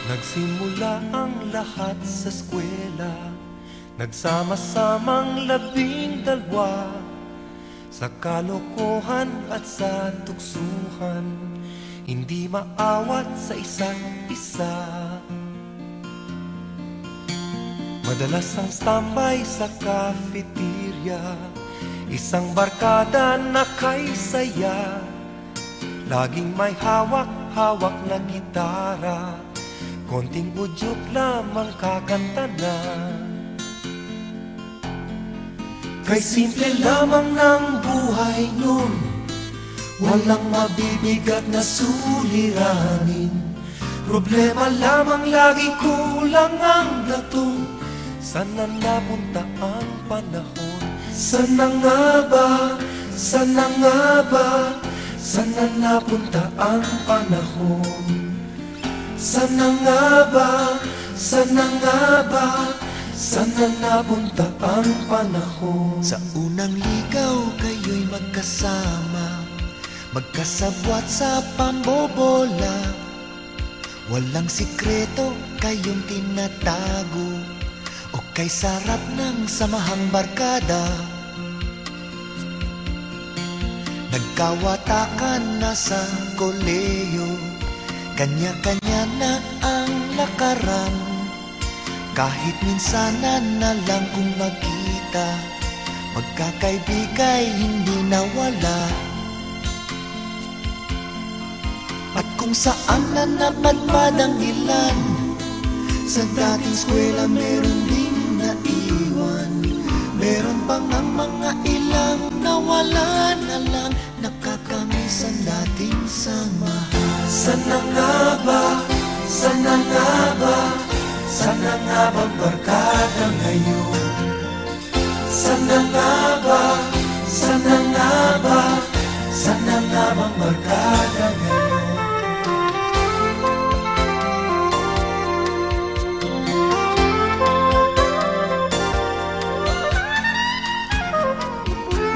Nagsimula ang lahat sa eskwela, nagsama-samang 12, sa kalokohan at sa tuksuhan, hindi maawat sa isa't isa. Madalas ang standby sa cafeteria, isang barkada na kay saya, laging may hawak-hawak na gitara, konting udyok lamang kakanta na. Kay simple lamang ng buhay nun, walang mabibigat na suliranin. Problema lamang lagi, kulang ang latong. Sana napunta ang panahon? Sana nga ba? Sana nga ba? Sana napunta ang panahon? Sana nga ba? Sana nga ba? Sana napunta ang panahon? Sa unang ligaw kayo'y magkasama, magkasabwat sa pambobola. Walang sikreto kayong tinatago, o kay sarap ng samahang barkada. Nagkawatakan na sa koleyo, kanya-kanya na ang lakaran. Kahit minsanan na lang kung magkita, magkakaibigay hindi nawala. At kung saan na napadpad ang ilan, sa dating eskwela meron din naiwan. Meron pang ang mga ilang nawala na lang, nakakamiss ang dating samahan. Sana nga ba? Sana nga ba? Sana nga bang barkada ngayon? Sana nga ba? Sana nga ba? Sana nga bang barkada ngayon?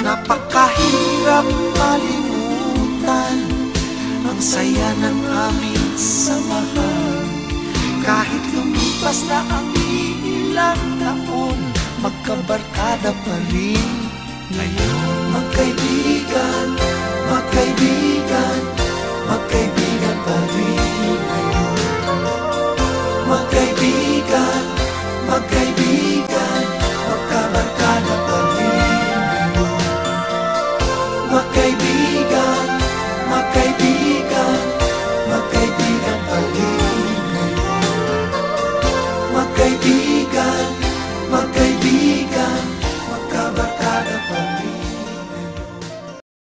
Napakahirap malimutan ang saya ng aming samahan. Kahit lumipas na ang ilang taon, magkabarkada pa rin ngayon. Magkaibigan, magkaibigan,